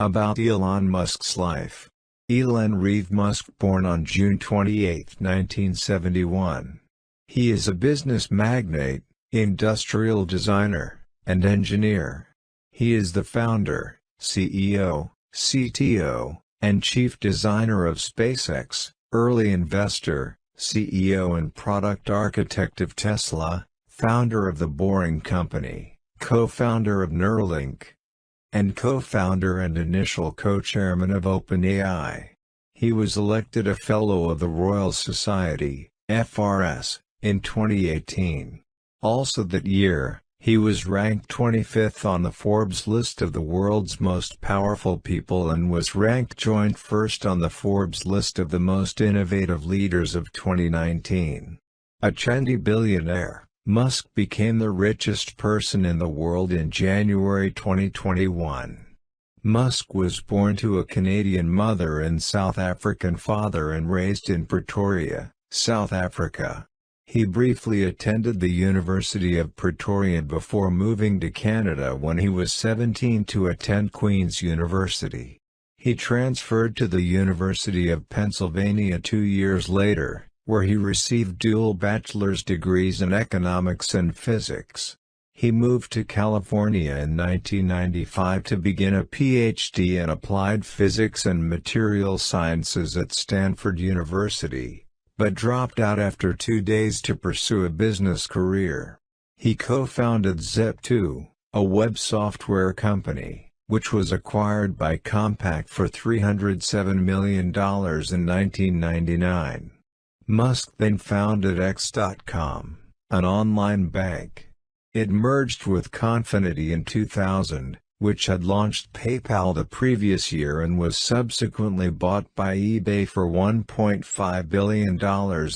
About Elon Musk's life. Elon Reeve Musk, born on June 28, 1971. He is a business magnate, industrial designer, and engineer. He is the founder, CEO, CTO, and chief designer of Spacex, early investor, CEO and product architect of Tesla, founder of The Boring Company, co-founder of Neurolink, and co-founder and initial co-chairman of OpenAI. He was elected a Fellow of the Royal Society, FRS, in 2018. Also that year, he was ranked 25th on the Forbes list of the world's most powerful people and was ranked joint first on the Forbes list of the most innovative leaders of 2019. A trendy billionaire, Musk became the richest person in the world in January 2021. Musk was born to a Canadian mother and South African father and raised in Pretoria, South Africa. He briefly attended the University of Pretoria before moving to Canada when he was 17 to attend Queen's University. He transferred to the University of Pennsylvania 2 years later, where he received dual bachelor's degrees in economics and physics. He moved to California in 1995 to begin a PhD in applied physics and material sciences at Stanford University, but dropped out after 2 days to pursue a business career. He co-founded Zip2, a web software company, which was acquired by Compaq for $307 million in 1999. Musk then founded X.com, an online bank. It merged with Confinity in 2000, which had launched PayPal the previous year and was subsequently bought by eBay for $1.5 billion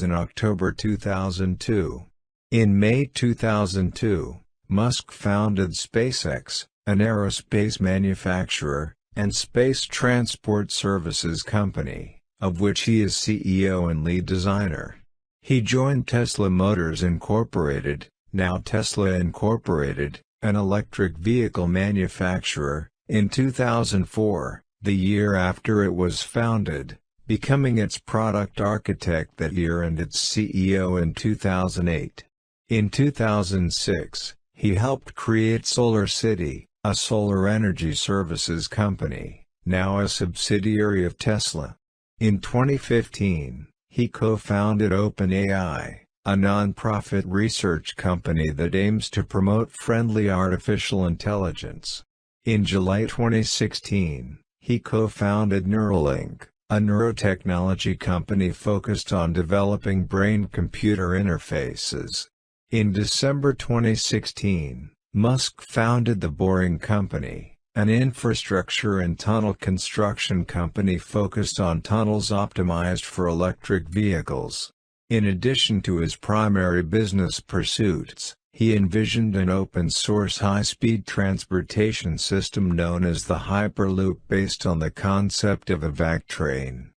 in October 2002. In May 2002, Musk founded SpaceX, an aerospace manufacturer, and space transport services company, of which he is CEO and lead designer. He joined Tesla Motors Incorporated, now Tesla Incorporated, an electric vehicle manufacturer, in 2004, the year after it was founded, becoming its product architect that year and its CEO in 2008. In 2006, he helped create SolarCity, a solar energy services company, now a subsidiary of Tesla. In 2015, he co-founded OpenAI, a non-profit research company that aims to promote friendly artificial intelligence. In July 2016, he co-founded Neurolink, a neurotechnology company focused on developing brain-computer interfaces. In December 2016, Musk founded The Boring Company, an infrastructure and tunnel construction company focused on tunnels optimized for electric vehicles. In addition to his primary business pursuits, he envisioned an open-source high-speed transportation system known as the Hyperloop based on the concept of a VAC train.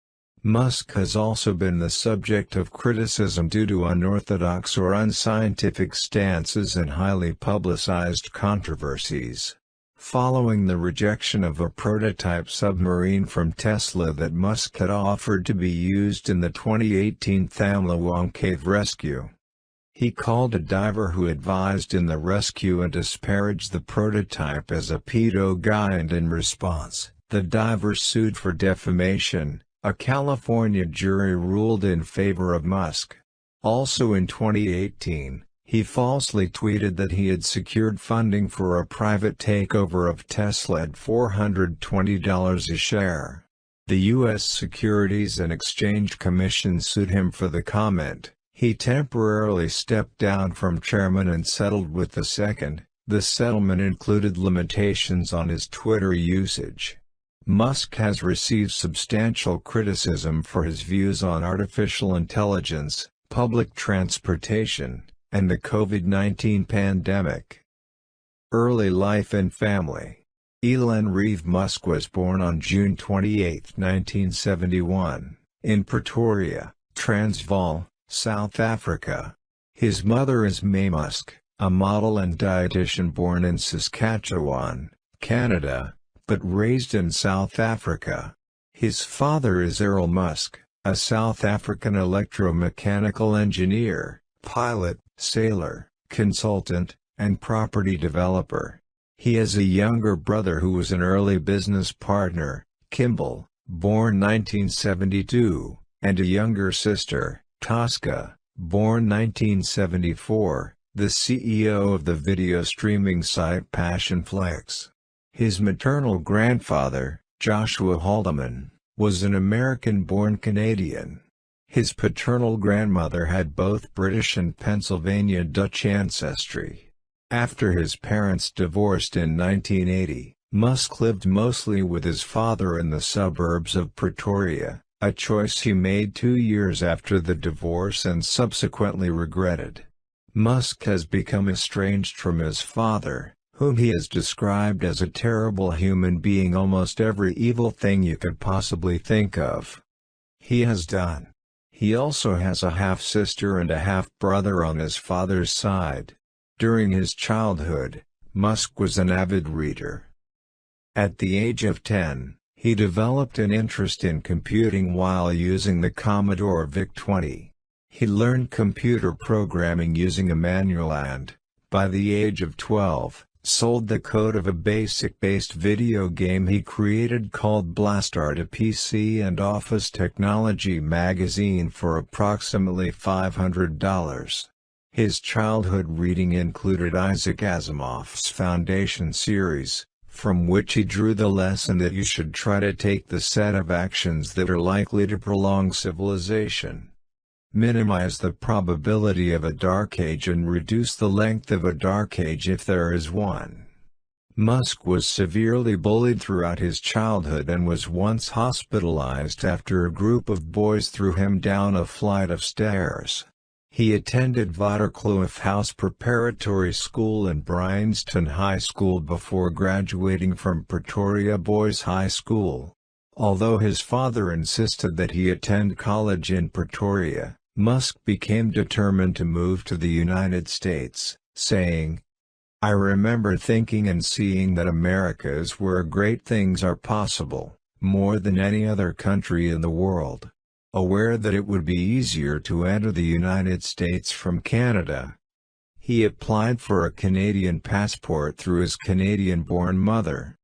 Musk has also been the subject of criticism due to unorthodox or unscientific stances and highly publicized controversies. Following the rejection of a prototype submarine from Tesla that Musk had offered to be used in the 2018 Tham Luang cave rescue. He called a diver who advised in the rescue and disparaged the prototype as a pedo guy, and in response, the diver sued for defamation. A California jury ruled in favor of Musk. Also in 2018, he falsely tweeted that he had secured funding for a private takeover of Tesla at $420 a share. The U.S. Securities and Exchange Commission sued him for the comment. He temporarily stepped down from chairman and settled with the second. The settlement included limitations on his Twitter usage. Musk has received substantial criticism for his views on artificial intelligence, public transportation, and the COVID-19 pandemic. Early life and family. Elon Reeve Musk was born on June 28, 1971, in Pretoria, Transvaal, South Africa. His mother is May Musk, a model and dietitian born in Saskatchewan, Canada, but raised in South Africa. His father is Elon Musk, a South African electromechanical engineer, pilot, sailor, consultant, and property developer. He has a younger brother who was an early business partner, Kimball, born 1972, and a younger sister, Tosca, born 1974, the CEO of the video streaming site Passionflix. His maternal grandfather, Joshua Haldeman, was an American-born Canadian. His paternal grandmother had both British and Pennsylvania Dutch ancestry. After his parents divorced in 1980, Musk lived mostly with his father in the suburbs of Pretoria, a choice he made 2 years after the divorce and subsequently regretted. Musk has become estranged from his father, whom he has described as a terrible human being, almost every evil thing you could possibly think of. He has done. He also has a half-sister and a half-brother on his father's side. During his childhood, Musk was an avid reader. At the age of 10, he developed an interest in computing while using the Commodore VIC-20. He learned computer programming using a manual and, by the age of 12, sold the code of a BASIC-based video game he created called Blastar to PC and Office Technology magazine for approximately $500. His childhood reading included Isaac Asimov's Foundation series, from which he drew the lesson that you should try to take the set of actions that are likely to prolong civilization. Minimize the probability of a dark age and reduce the length of a dark age if there is one. Musk was severely bullied throughout his childhood and was once hospitalized after a group of boys threw him down a flight of stairs. He attended Waterkloof House Preparatory School and Bryanston High School before graduating from Pretoria Boys High School. Although his father insisted that he attend college in Pretoria, Musk became determined to move to the United States, saying, "I remember thinking and seeing that America is where great things are possible, more than any other country in the world." Aware that it would be easier to enter the United States from Canada, he applied for a Canadian passport through his Canadian-born mother.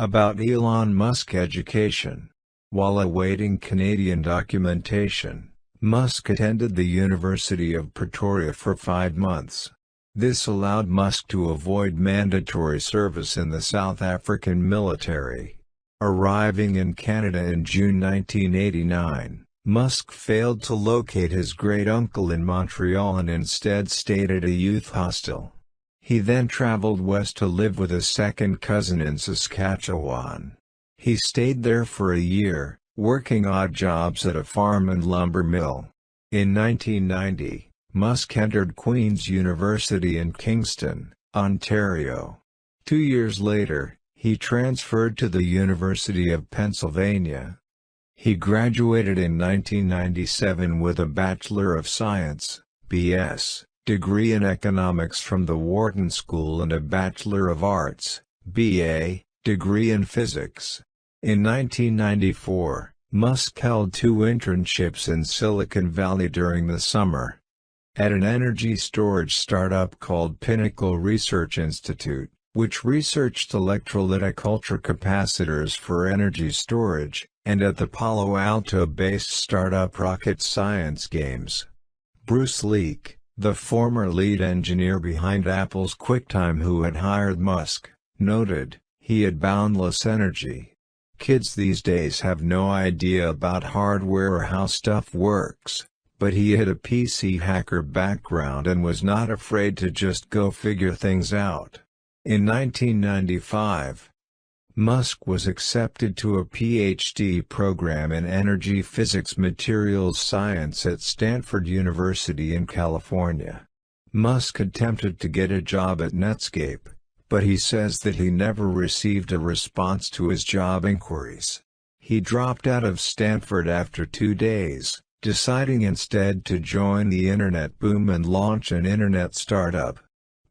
About Elon Musk education. While awaiting Canadian documentation, Musk attended the University of Pretoria for 5 months. This allowed Musk to avoid mandatory service in the South African military. Arriving in Canada in June 1989, Musk failed to locate his great-uncle in Montreal and instead stayed at a youth hostel. He then traveled west to live with a second cousin in Saskatchewan. He stayed there for a year, working odd jobs at a farm and lumber mill. In 1990, Musk entered Queen's University in Kingston, Ontario. 2 years later, he transferred to the University of Pennsylvania. He graduated in 1997 with a Bachelor of Science (BS) degree in economics from the Wharton School and a Bachelor of Arts (BA) degree in physics. In 1994, Musk held 2 internships in Silicon Valley during the summer. At an energy storage startup called Pinnacle Research Institute, which researched electrolytic ultracapacitors for energy storage, and at the Palo Alto-based startup Rocket Science Games. Bruce Leak, the former lead engineer behind Apple's QuickTime who had hired Musk, noted, "He had boundless energy. Kids these days have no idea about hardware or how stuff works, but he had a PC hacker background and was not afraid to just go figure things out." In 1995, Musk was accepted to a PhD program in energy physics materials science at Stanford University in California. Musk attempted to get a job at Netscape, but he says that he never received a response to his job inquiries. He dropped out of Stanford after 2 days, deciding instead to join the internet boom and launch an internet startup.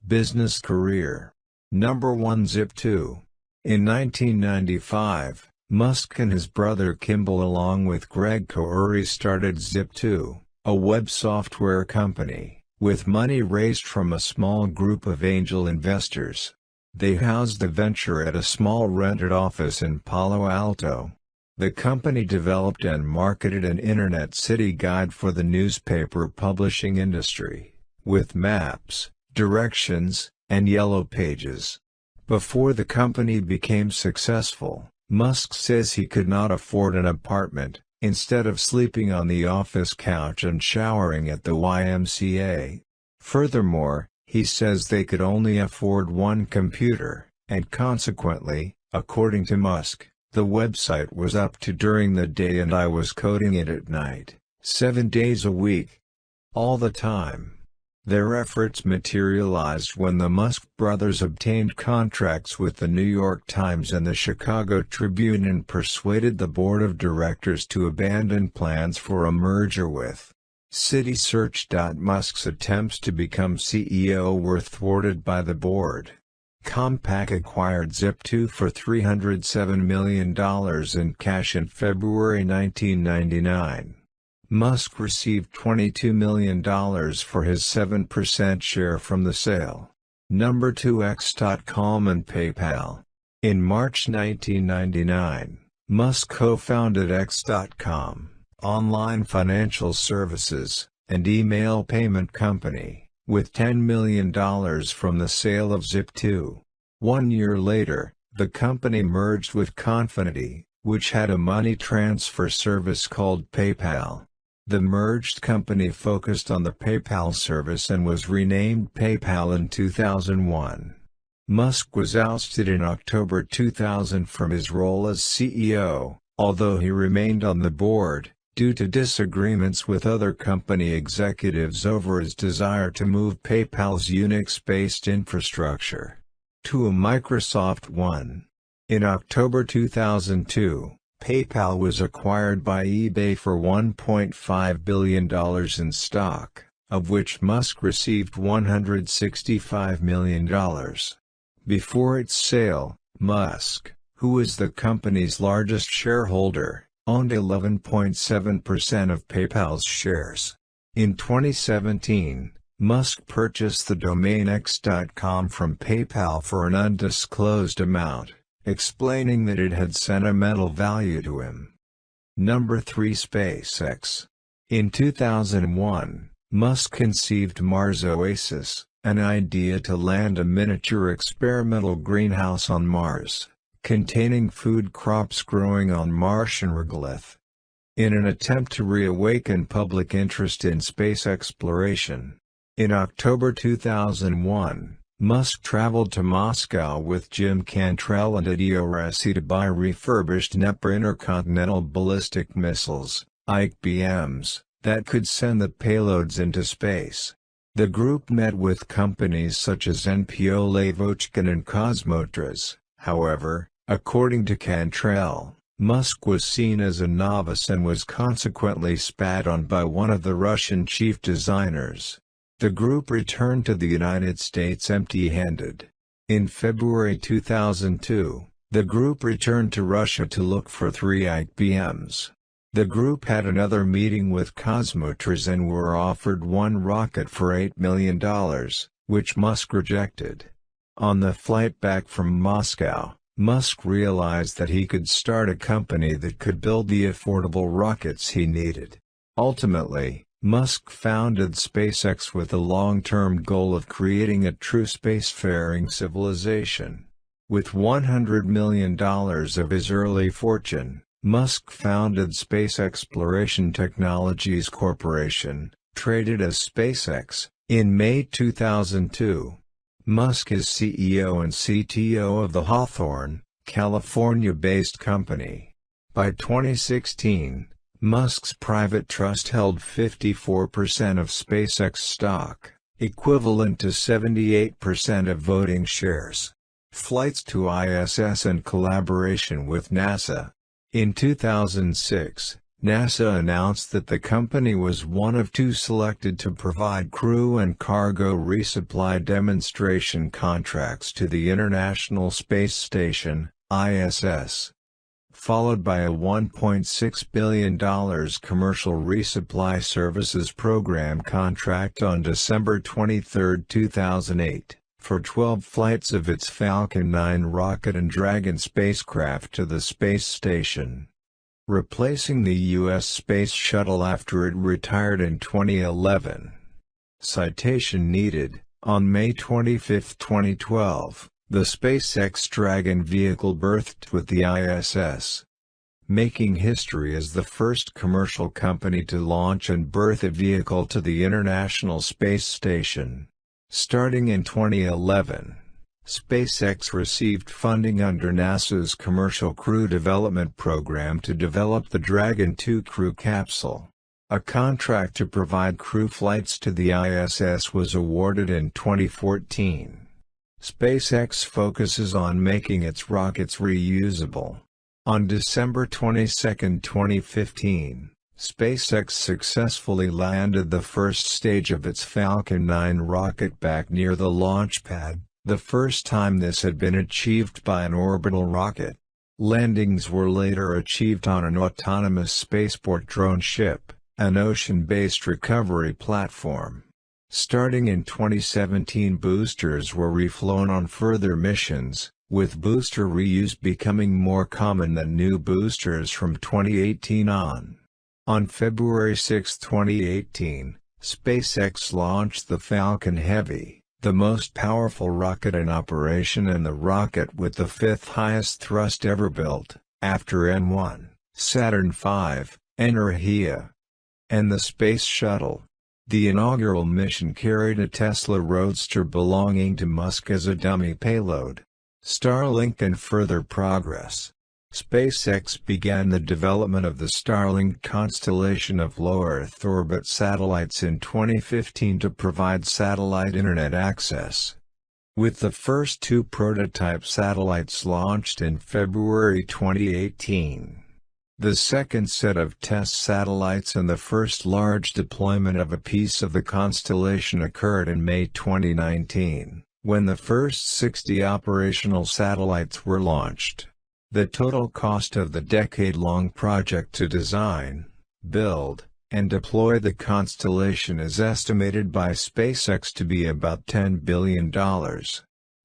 Business career. Number 1 Zip2. In 1995, Musk and his brother Kimball along with Greg Kouri started Zip2, a web software company, with money raised from a small group of angel investors. They housed the venture at a small rented office in Palo Alto. The company developed and marketed an Internet City guide for the newspaper publishing industry, with maps, directions, and yellow pages. Before the company became successful, Musk says he could not afford an apartment. Instead of sleeping on the office couch and showering at the YMCA. Furthermore, he says they could only afford one computer, and consequently, according to Musk, the website was up to during the day and I was coding it at night, 7 days a week. All the time. Their efforts materialized when the Musk brothers obtained contracts with the New York Times and the Chicago Tribune and persuaded the board of directors to abandon plans for a merger with CitySearch. Musk's attempts to become CEO were thwarted by the board. Compaq acquired Zip2 for $307 million in cash in February 1999. Musk received $22 million for his 7% share from the sale. 2x.com and PayPal. In March 1999, Musk co-founded X.com, online financial services, and email payment company, with $10 million from the sale of Zip2. 1 year later, the company merged with Confinity, which had a money transfer service called PayPal. The merged company focused on the PayPal service and was renamed PayPal in 2001. Musk was ousted in October 2000 from his role as CEO, although he remained on the board, due to disagreements with other company executives over his desire to move PayPal's Unix-based infrastructure to a Microsoft one. In October 2002, PayPal was acquired by eBay for $1.5 billion in stock, of which Musk received $165 million. Before its sale, Musk, who was the company's largest shareholder, owned 11.7% of PayPal's shares. In 2017, Musk purchased the domain X.com from PayPal for an undisclosed amount, explaining that it had sentimental value to him. 3. SpaceX. In 2001, Musk conceived Mars Oasis, an idea to land a miniature experimental greenhouse on Mars, containing food crops growing on Martian regolith. In an attempt to reawaken public interest in space exploration. In October 2001, Musk traveled to Moscow with Jim Cantrell and Eddie Oresi to buy refurbished NEPR intercontinental ballistic missiles, ICBMs, that could send the payloads into space. The group met with companies such as NPO Lavochkin and Cosmotras. However, according to Cantrell, Musk was seen as a novice and was consequently spat on by one of the Russian chief designers. The group returned to the United States empty-handed. In February 2002, the group returned to Russia to look for 3 ICBMs. The group had another meeting with Cosmotras and were offered one rocket for $8 million, which Musk rejected. On the flight back from Moscow, Musk realized that he could start a company that could build the affordable rockets he needed. Ultimately, Musk founded SpaceX with the long-term goal of creating a true spacefaring civilization. With $100 million of his early fortune, Musk founded Space Exploration Technologies Corporation, traded as SpaceX, in May 2002. Musk is CEO and CTO of the Hawthorne, California-based company. By 2016, Musk's private trust held 54% of SpaceX stock, equivalent to 78% of voting shares. Flights to ISS and collaboration with NASA. In 2006, NASA announced that the company was one of 2 selected to provide crew and cargo resupply demonstration contracts to the International Space Station, ISS. Followed by a $1.6 billion commercial resupply services program contract on December 23, 2008, for 12 flights of its Falcon 9 rocket and Dragon spacecraft to the space station, replacing the U.S. Space Shuttle after it retired in 2011. Citation needed. On May 25, 2012, the SpaceX Dragon vehicle berthed with the ISS, making history as the first commercial company to launch and berth a vehicle to the International Space Station. Starting in 2011, SpaceX received funding under NASA's Commercial Crew Development Program to develop the Dragon 2 crew capsule. A contract to provide crew flights to the ISS was awarded in 2014. SpaceX focuses on making its rockets reusable. On December 22, 2015, SpaceX successfully landed the first stage of its Falcon 9 rocket back near the launch pad, the first time this had been achieved by an orbital rocket. Landings were later achieved on an autonomous spaceport drone ship, an ocean-based recovery platform. Starting in 2017, boosters were reflown on further missions, with booster reuse becoming more common than new boosters from 2018 on. On February 6, 2018, SpaceX launched the Falcon Heavy, the most powerful rocket in operation and the rocket with the fifth highest thrust ever built, after N1, Saturn V, Energia, and the Space Shuttle. The inaugural mission carried a Tesla Roadster belonging to Musk as a dummy payload. Starlink and further progress. SpaceX began the development of the Starlink constellation of low Earth orbit satellites in 2015 to provide satellite internet access, with the first two prototype satellites launched in February 2018. The second set of test satellites and the first large deployment of a piece of the constellation occurred in May 2019, when the first 60 operational satellites were launched. The total cost of the decade-long project to design, build, and deploy the constellation is estimated by SpaceX to be about $10 billion.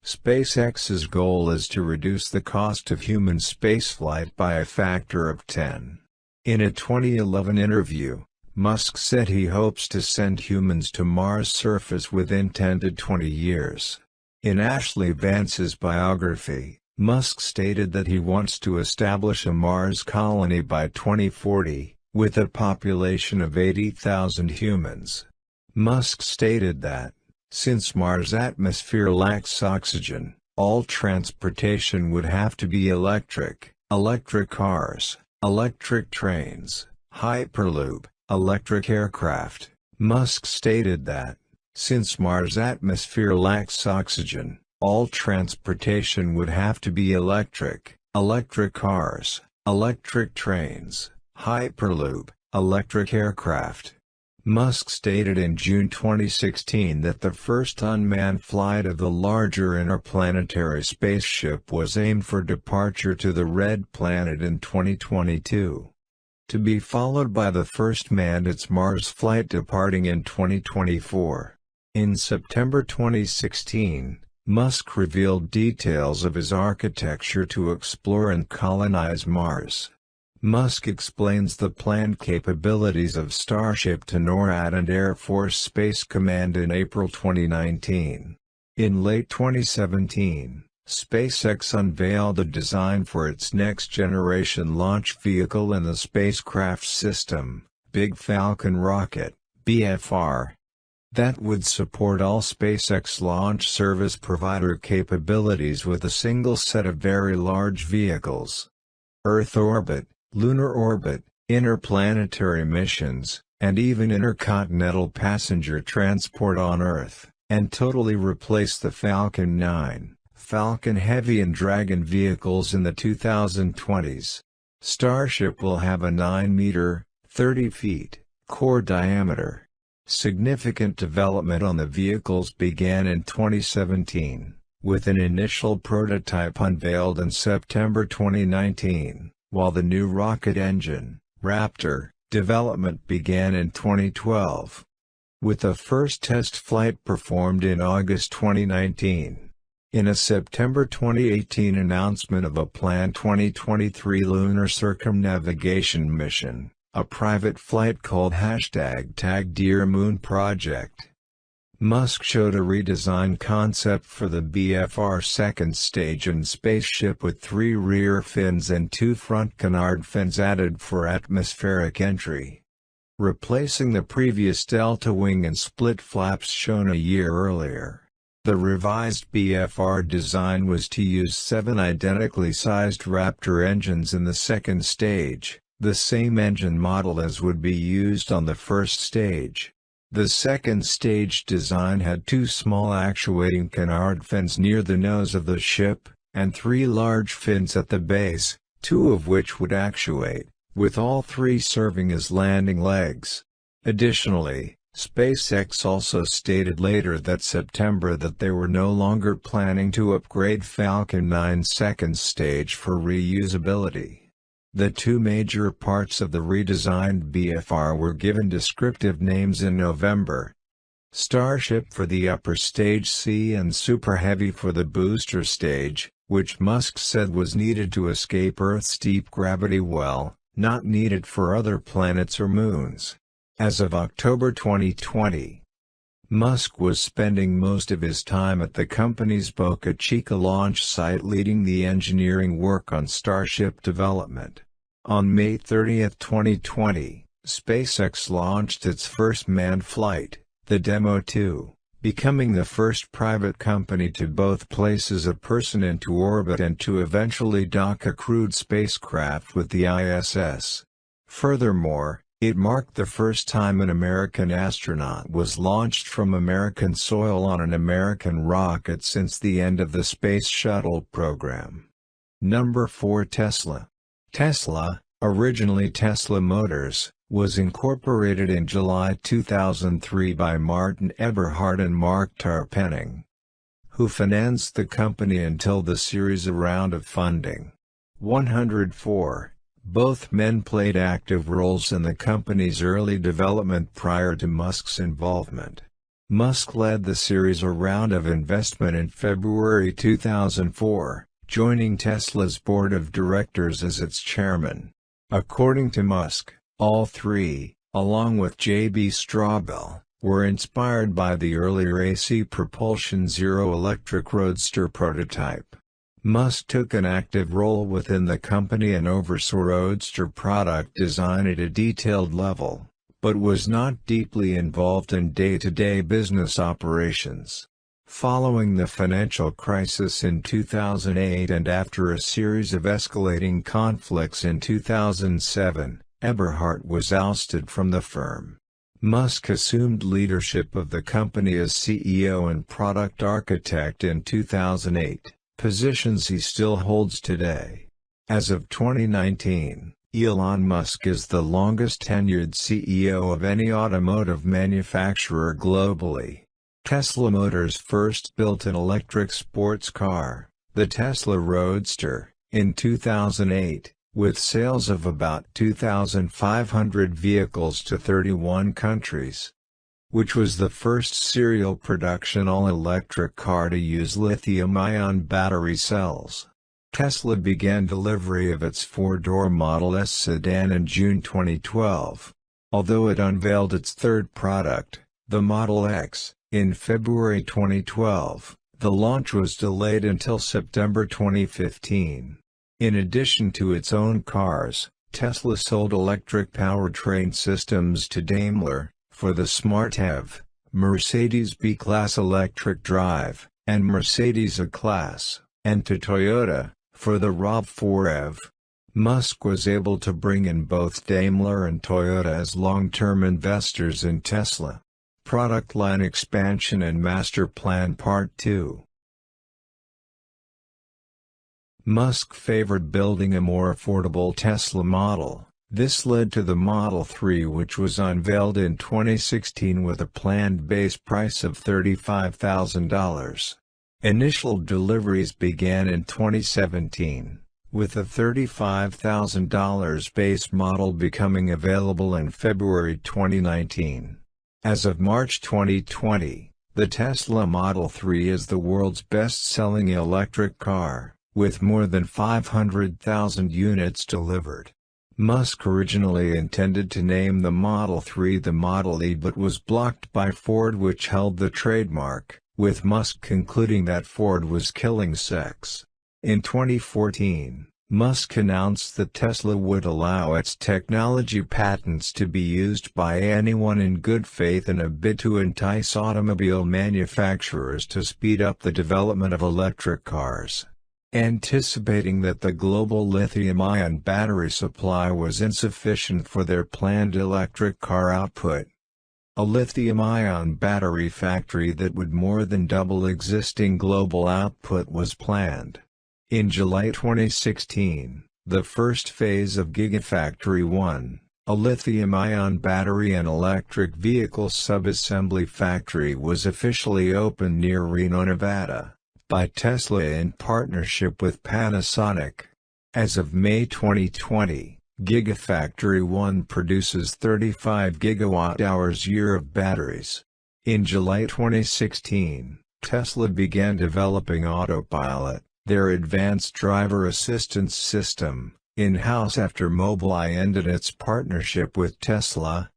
SpaceX's goal is to reduce the cost of human spaceflight by a factor of 10. In a 2011 interview, Musk said he hopes to send humans to Mars' surface within 10 to 20 years. In Ashley Vance's biography, Musk stated that he wants to establish a Mars colony by 2040, with a population of 80,000 humans. Musk stated that, since Mars' atmosphere lacks oxygen, all transportation would have to be electric cars, electric trains, Hyperloop, electric aircraft. Musk stated that, since Mars' atmosphere lacks oxygen, all transportation would have to be electric cars, electric trains, Hyperloop, electric aircraft. Musk stated in June 2016 that the first unmanned flight of the larger interplanetary spaceship was aimed for departure to the Red Planet in 2022, to be followed by the first manned Mars flight departing in 2024. In September 2016, Musk revealed details of his architecture to explore and colonize Mars. Musk explains the planned capabilities of Starship to NORAD and Air Force Space Command in April 2019. In late 2017, SpaceX unveiled a design for its next-generation launch vehicle in the spacecraft system, Big Falcon rocket, BFR, that would support all SpaceX launch service provider capabilities with a single set of very large vehicles. Earth orbit, lunar orbit, interplanetary missions, and even intercontinental passenger transport on Earth, and totally replace the Falcon 9, Falcon Heavy and Dragon vehicles in the 2020s. Starship will have a 9-meter, 30 feet, core diameter. Significant development on the vehicles began in 2017. with an initial prototype unveiled in September 2019, while the new rocket engine, Raptor, development began in 2012. With the first test flight performed in August 2019. In a September 2018 announcement of a planned 2023 lunar circumnavigation mission, a private flight called #TagDearMoon Project, Musk showed a redesigned concept for the BFR second stage and spaceship with 3 rear fins and 2 front canard fins added for atmospheric entry, replacing the previous delta wing and split flaps shown a year earlier. The revised BFR design was to use 7 identically sized Raptor engines in the second stage, the same engine model as would be used on the first stage. The second stage design had 2 small actuating canard fins near the nose of the ship, and 3 large fins at the base, 2 of which would actuate, with all 3 serving as landing legs. Additionally, SpaceX also stated later that September that they were no longer planning to upgrade Falcon 9's second stage for reusability. The 2 major parts of the redesigned BFR were given descriptive names in November. Starship for the upper stage C and Super Heavy for the booster stage, which Musk said was needed to escape Earth's deep gravity well, not needed for other planets or moons. As of October 2020, Musk was spending most of his time at the company's Boca Chica launch site leading the engineering work on Starship development. On May 30, 2020, SpaceX launched its first manned flight, the Demo 2, becoming the first private company to both place a person into orbit and to eventually dock a crewed spacecraft with the ISS. Furthermore, it marked the first time an American astronaut was launched from American soil on an American rocket since the end of the Space Shuttle program. Number 4. Tesla. Tesla, originally Tesla Motors, was incorporated in July 2003 by Martin Eberhard and Mark Tarpenning, who financed the company until the Series round of funding. 104. Both men played active roles in the company's early development prior to Musk's involvement. Musk led the Series round of investment in February 2004, joining Tesla's board of directors as its chairman. According to Musk, all 3, along with J.B. Straubel, were inspired by the earlier AC propulsion zero-electric Roadster prototype. Musk took an active role within the company and oversaw Roadster product design at a detailed level, but was not deeply involved in day-to-day business operations. Following the financial crisis in 2008 and after a series of escalating conflicts in 2007, Eberhard was ousted from the firm. Musk assumed leadership of the company as CEO and product architect in 2008. Positions he still holds today. As of 2019, Elon Musk is the longest-tenured CEO of any automotive manufacturer globally. Tesla Motors first built an electric sports car, the Tesla Roadster, in 2008, with sales of about 2,500 vehicles to 31 countries. Which was the first serial production all-electric car to use lithium-ion battery cells. Tesla began delivery of its 4-door Model S sedan in June 2012. Although it unveiled its third product, the Model X, in February 2012, the launch was delayed until September 2015. In addition to its own cars, Tesla sold electric powertrain systems to Daimler, for the Smart EV, Mercedes B-Class electric drive, and Mercedes A-Class, and to Toyota, for the RAV4 EV. Musk was able to bring in both Daimler and Toyota as long-term investors in Tesla. Product line expansion and master plan Part 2. Musk favored building a more affordable Tesla model. This led to the Model 3, which was unveiled in 2016 with a planned base price of $35,000. Initial deliveries began in 2017, with the $35,000 base model becoming available in February 2019. As of March 2020, the Tesla Model 3 is the world's best-selling electric car, with more than 500,000 units delivered. Musk originally intended to name the Model 3 the Model E but was blocked by Ford, which held the trademark, with Musk concluding that Ford was killing sex. In 2014, Musk announced that Tesla would allow its technology patents to be used by anyone in good faith in a bid to entice automobile manufacturers to speed up the development of electric cars. Anticipating that the global lithium-ion battery supply was insufficient for their planned electric car output, a lithium-ion battery factory that would more than double existing global output was planned. In July 2016, the first phase of Gigafactory 1, a lithium-ion battery and electric vehicle sub-assembly factory, was officially opened near Reno, Nevada, by Tesla in partnership with Panasonic. As of May 2020, Gigafactory 1 produces 35 gigawatt-hours-year of batteries. In July 2016, Tesla began developing Autopilot, their advanced driver assistance system, in-house after Mobileye ended its partnership with Tesla,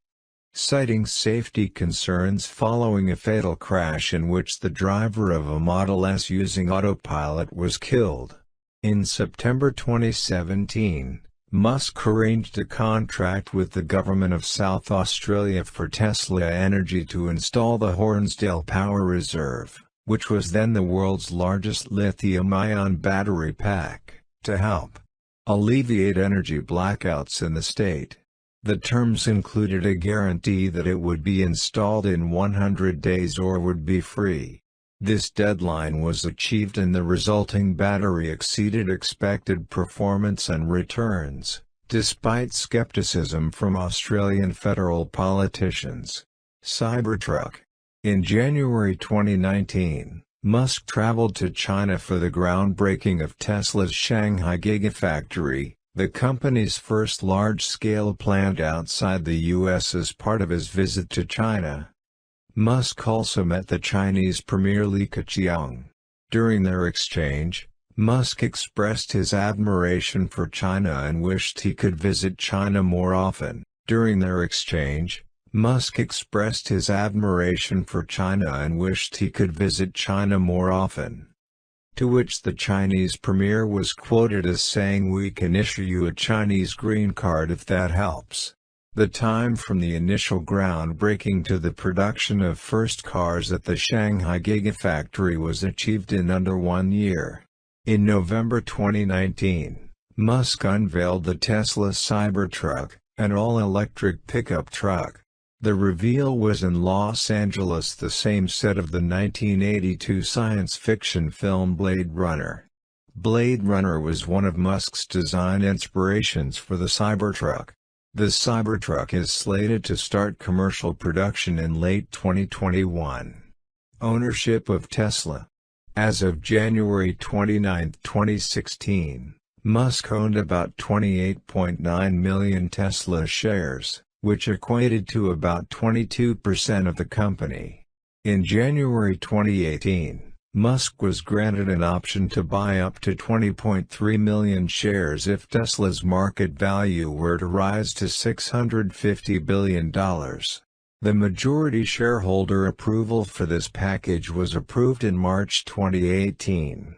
citing safety concerns following a fatal crash in which the driver of a Model S using Autopilot was killed. In September 2017, Musk arranged a contract with the government of South Australia for Tesla Energy to install the Hornsdale Power Reserve, which was then the world's largest lithium-ion battery pack, to help alleviate energy blackouts in the state. The terms included a guarantee that it would be installed in 100 days or would be free. This deadline was achieved and the resulting battery exceeded expected performance and returns, despite skepticism from Australian federal politicians. Cybertruck. In January 2019, Musk traveled to China for the groundbreaking of Tesla's Shanghai Gigafactory, the company's first large-scale plant outside the U.S. as part of his visit to China. Musk also met the Chinese Premier Li Keqiang. During their exchange, Musk expressed his admiration for China and wished he could visit China more often. During their exchange, Musk expressed his admiration for China and wished he could visit China more often. To which the Chinese premier was quoted as saying, "We can issue you a Chinese green card if that helps." The time from the initial groundbreaking to the production of first cars at the Shanghai Gigafactory was achieved in under 1 year. In November 2019, Musk unveiled the Tesla Cybertruck, an all-electric pickup truck. The reveal was in Los Angeles, the same set of the 1982 science fiction film Blade Runner. Blade Runner was one of Musk's design inspirations for the Cybertruck. The Cybertruck is slated to start commercial production in late 2021. Ownership of Tesla. As of January 29, 2016, Musk owned about 28.9 million Tesla shares, which equated to about 22% of the company. In January 2018, Musk was granted an option to buy up to 20.3 million shares if Tesla's market value were to rise to $650 billion. The majority shareholder approval for this package was approved in March 2018.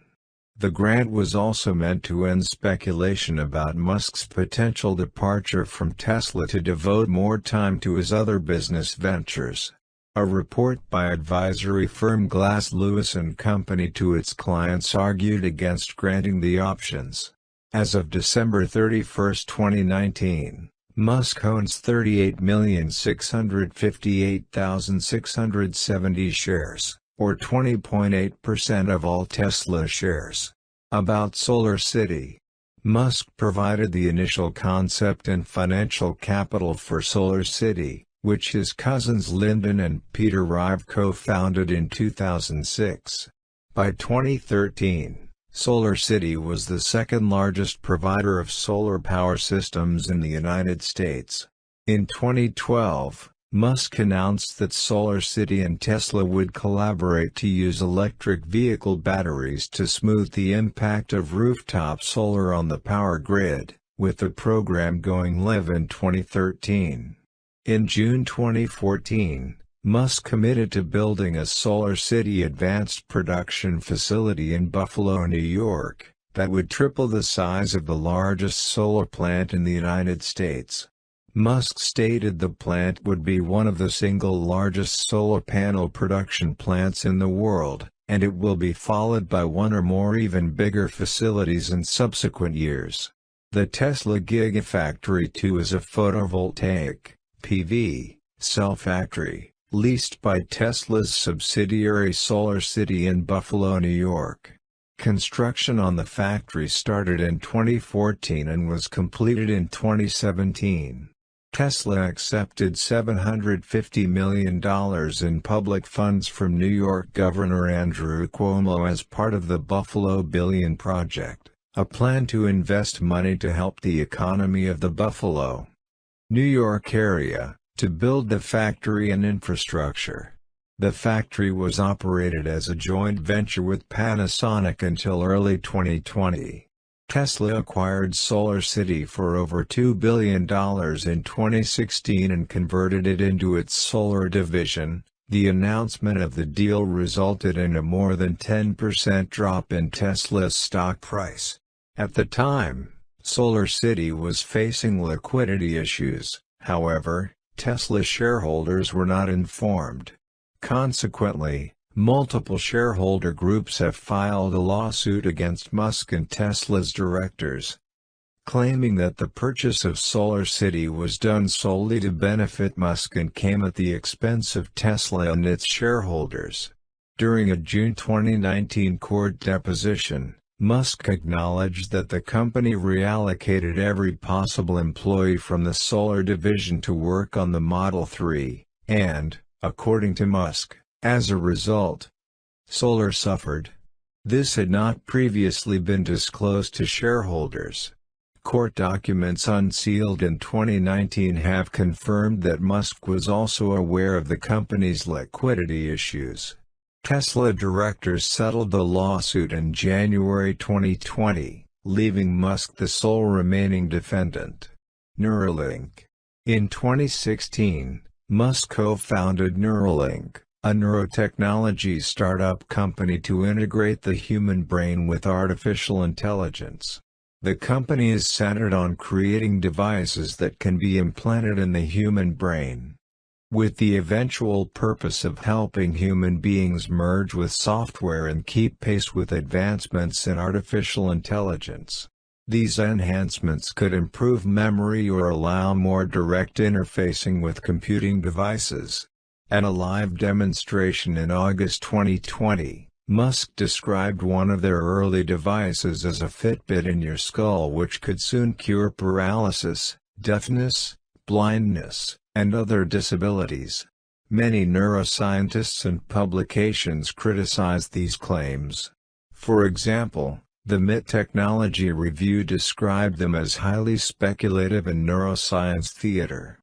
The grant was also meant to end speculation about Musk's potential departure from Tesla to devote more time to his other business ventures. A report by advisory firm Glass Lewis and Company to its clients argued against granting the options. As of December 31, 2019, Musk owns 38,658,670 shares, or 20.8% of all Tesla shares. About SolarCity. Musk provided the initial concept and financial capital for SolarCity, which his cousins Lyndon and Peter Rive co-founded in 2006. By 2013, SolarCity was the second largest provider of solar power systems in the United States. In 2012, Musk announced that SolarCity and Tesla would collaborate to use electric vehicle batteries to smooth the impact of rooftop solar on the power grid, with the program going live in 2013. In June 2014, Musk committed to building a SolarCity advanced production facility in Buffalo, New York, that would triple the size of the largest solar plant in the United States. Musk stated the plant would be one of the single largest solar panel production plants in the world, and it will be followed by one or more even bigger facilities in subsequent years. The Tesla Gigafactory 2 is a photovoltaic (PV) cell factory, leased by Tesla's subsidiary SolarCity in Buffalo, New York. Construction on the factory started in 2014 and was completed in 2017. Tesla accepted $750 million in public funds from New York Governor Andrew Cuomo as part of the Buffalo Billion Project, a plan to invest money to help the economy of the Buffalo, New York area, to build the factory and infrastructure. The factory was operated as a joint venture with Panasonic until early 2020. Tesla acquired SolarCity for over $2 billion in 2016 and converted it into its solar division. The announcement of the deal resulted in a more than 10% drop in Tesla's stock price. At the time, SolarCity was facing liquidity issues. However, Tesla shareholders were not informed. Consequently, multiple shareholder groups have filed a lawsuit against Musk and Tesla's directors, claiming that the purchase of SolarCity was done solely to benefit Musk and came at the expense of Tesla and its shareholders. During a June 2019 court deposition, Musk acknowledged that the company reallocated every possible employee from the solar division to work on the Model 3, and, according to Musk, as a result, Solar suffered. This had not previously been disclosed to shareholders. Court documents unsealed in 2019 have confirmed that Musk was also aware of the company's liquidity issues. Tesla directors settled the lawsuit in January 2020, leaving Musk the sole remaining defendant. Neurolink. In 2016, Musk co-founded Neurolink, a neurotechnology startup company to integrate the human brain with artificial intelligence. The company is centered on creating devices that can be implanted in the human brain, with the eventual purpose of helping human beings merge with software and keep pace with advancements in artificial intelligence. These enhancements could improve memory or allow more direct interfacing with computing devices. At a live demonstration in August 2020, Musk described one of their early devices as a Fitbit in your skull, which could soon cure paralysis, deafness, blindness, and other disabilities. Many neuroscientists and publications criticized these claims. For example, the MIT Technology Review described them as highly speculative and neuroscience theater.